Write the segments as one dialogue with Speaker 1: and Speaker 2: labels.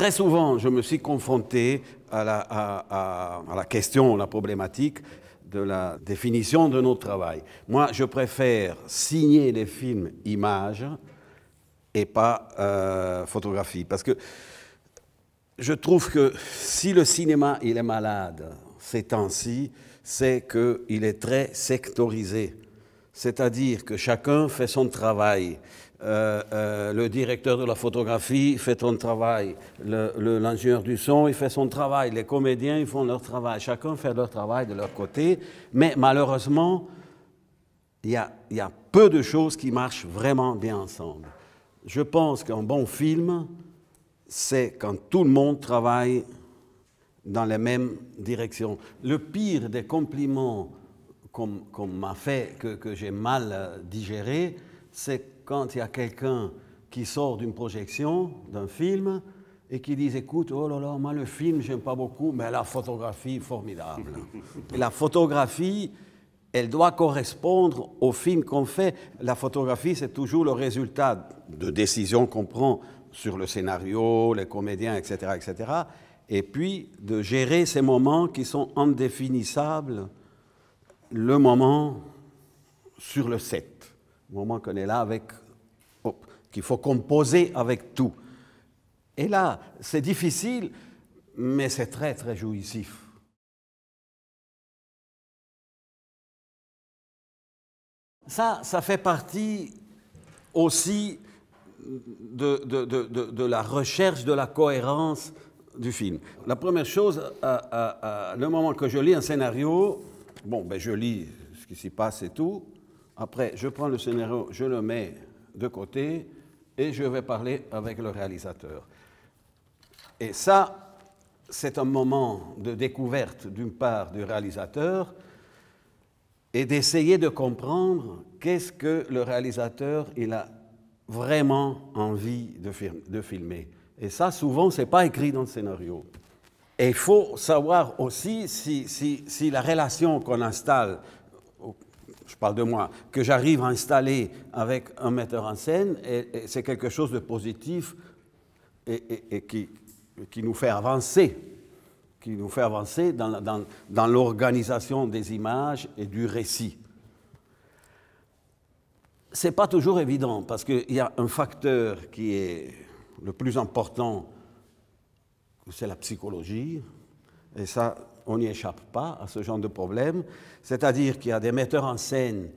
Speaker 1: très souvent, je me suis confronté à la question, à la problématique de la définition de notre travail. Moi, je préfère signer les films images et pas photographie. Parce que je trouve que si le cinéma il est malade ces temps-ci, c'est qu'il est très sectorisé. C'est-à-dire que chacun fait son travail. Le directeur de la photographie fait son travail. L'ingénieur du son, il fait son travail. Les comédiens, ils font leur travail. Chacun fait leur travail de leur côté. Mais malheureusement, il y a peu de choses qui marchent vraiment bien ensemble. Je pense qu'un bon film, c'est quand tout le monde travaille dans les mêmes directions. Le pire des compliments qu'on m'a fait, que j'ai mal digéré, c'est quand il y a quelqu'un qui sort d'une projection, d'un film, et qui dit « Écoute, oh là là, moi le film, j'aime pas beaucoup, mais la photographie, formidable. » Et la photographie, elle doit correspondre au film qu'on fait. La photographie, c'est toujours le résultat de décisions qu'on prend sur le scénario, les comédiens, etc., etc., et puis de gérer ces moments qui sont indéfinissables, le moment sur le set, le moment qu'on est là avec, qu'il faut composer avec tout. Et là, c'est difficile, mais c'est très, très jouissif. Ça fait partie aussi de la recherche de la cohérence du film. La première chose, le moment que je lis un scénario, bon, ben je lis ce qui s'y passe et tout. Après, je prends le scénario, je le mets de côté et je vais parler avec le réalisateur. Et ça, c'est un moment de découverte d'une part du réalisateur et d'essayer de comprendre qu'est-ce que le réalisateur il a vraiment envie de filmer. Et ça, souvent, ce n'est pas écrit dans le scénario. Et il faut savoir aussi si la relation qu'on installe, je parle de moi, que j'arrive à installer avec un metteur en scène, c'est quelque chose de positif et qui nous fait avancer, dans l'organisation des images et du récit. Ce n'est pas toujours évident, parce qu'il y a un facteur qui est le plus important, c'est la psychologie, et ça, on n'y échappe pas à ce genre de problème. C'est-à-dire qu'il y a des metteurs en scène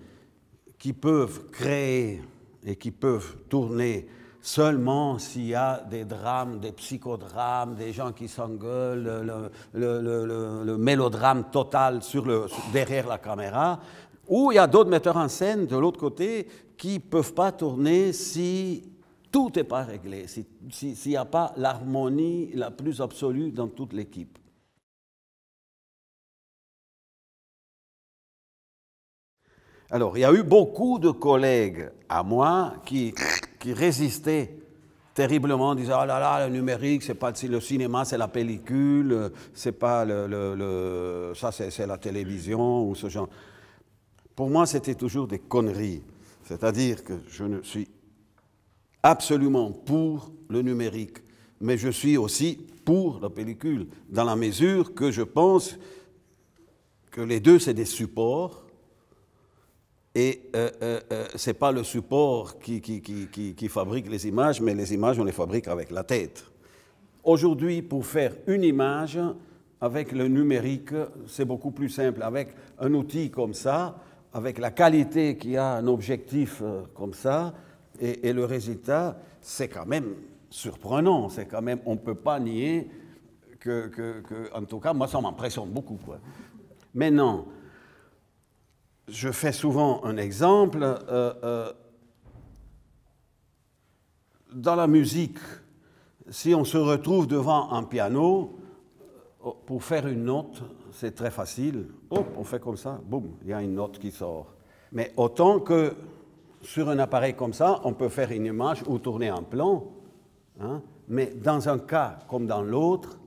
Speaker 1: qui peuvent créer et qui peuvent tourner seulement s'il y a des drames, des psychodrames, des gens qui s'engueulent, le mélodrame total derrière la caméra, ou il y a d'autres metteurs en scène, de l'autre côté, qui ne peuvent pas tourner si tout n'est pas réglé, s'il n'y a pas l'harmonie la plus absolue dans toute l'équipe. Alors, il y a eu beaucoup de collègues à moi qui résistaient terriblement, en disant « Oh là là, le numérique, c'est pas le cinéma, c'est la pellicule, c'est pas ça c'est la télévision ou ce genre. » Pour moi, c'était toujours des conneries. C'est-à-dire que je ne suis absolument pour le numérique, mais je suis aussi pour la pellicule, dans la mesure que je pense que les deux, c'est des supports, et ce n'est pas le support qui fabrique les images, mais les images, on les fabrique avec la tête. Aujourd'hui, pour faire une image, avec le numérique, c'est beaucoup plus simple. Avec un outil comme ça, avec la qualité qu'il y a un objectif comme ça, et le résultat, c'est quand même surprenant. C'est quand même, on ne peut pas nier en tout cas, moi, ça m'impressionne beaucoup, quoi. Maintenant, je fais souvent un exemple. Dans la musique, si on se retrouve devant un piano, pour faire une note, c'est très facile. Hop, on fait comme ça, boum, il y a une note qui sort. Mais autant que sur un appareil comme ça, on peut faire une image ou tourner un plan. Hein, mais dans un cas comme dans l'autre,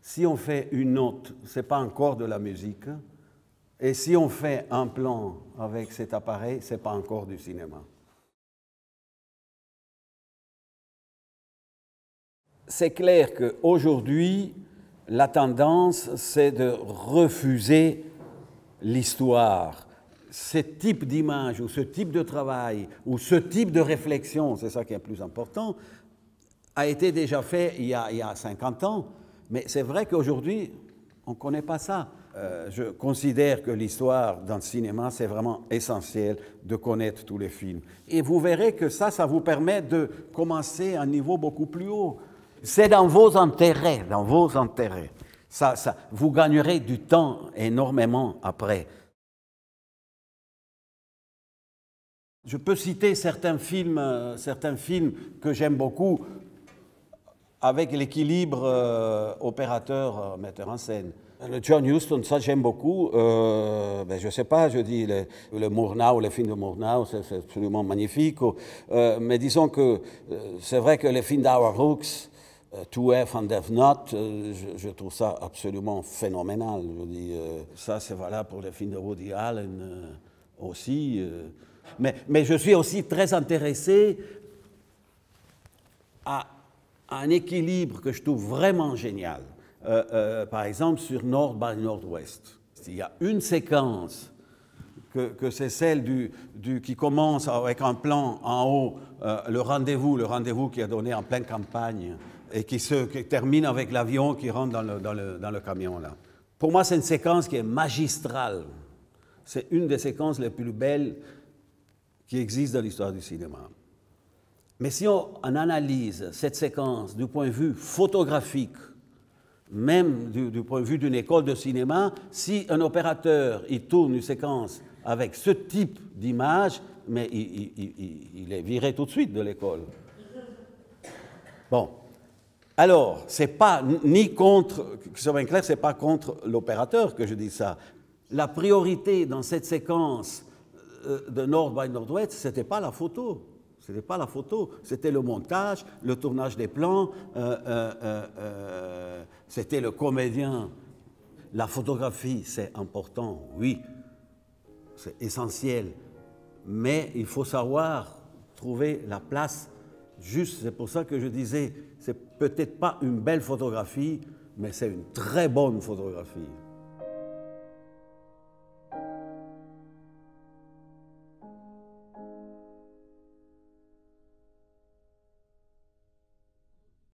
Speaker 1: si on fait une note, ce n'est pas encore de la musique. Et si on fait un plan avec cet appareil, ce n'est pas encore du cinéma. c'est clair qu'aujourd'hui, la tendance, c'est de refuser l'histoire. Ce type d'image ou ce type de travail ou ce type de réflexion, c'est ça qui est le plus important, a été déjà fait il y a 50 ans, mais c'est vrai qu'aujourd'hui, on ne connaît pas ça. Je considère que l'histoire dans le cinéma, c'est vraiment essentiel de connaître tous les films. Et vous verrez que ça vous permet de commencer à un niveau beaucoup plus haut. C'est dans vos intérêts, dans vos intérêts. Vous gagnerez du temps énormément après. Je peux citer certains films que j'aime beaucoup avec l'équilibre opérateur-metteur en scène. Le John Huston, ça j'aime beaucoup. Je ne sais pas, je dis le Murnau, les films de Murnau, c'est absolument magnifique. Mais disons que c'est vrai que les films d'Howard Hawks, To Have and Have Not, je trouve ça absolument phénoménal. Je dis, ça c'est valable pour les films de Woody Allen aussi. Mais je suis aussi très intéressé à un équilibre que je trouve vraiment génial. Par exemple, sur North by Northwest. Il y a une séquence que c'est celle qui commence avec un plan en haut, le rendez-vous qui est donné en pleine campagne et qui termine avec l'avion qui rentre dans le camion. Là. Pour moi, c'est une séquence qui est magistrale. C'est une des séquences les plus belles qui existent dans l'histoire du cinéma. Mais si on analyse cette séquence du point de vue photographique, même du point de vue d'une école de cinéma, si un opérateur il tourne une séquence avec ce type d'image, mais il est viré tout de suite de l'école. Bon, alors, c'est pas ni contre, que ce soit bien clair, c'est pas contre l'opérateur que je dis ça. La priorité dans cette séquence de North by Northwest, c'était pas la photo. Ce n'était pas la photo, c'était le montage, le tournage des plans, c'était le comédien. La photographie, c'est important, oui, c'est essentiel, mais il faut savoir trouver la place juste. C'est pour ça que je disais, c'est peut-être pas une belle photographie, mais c'est une très bonne photographie.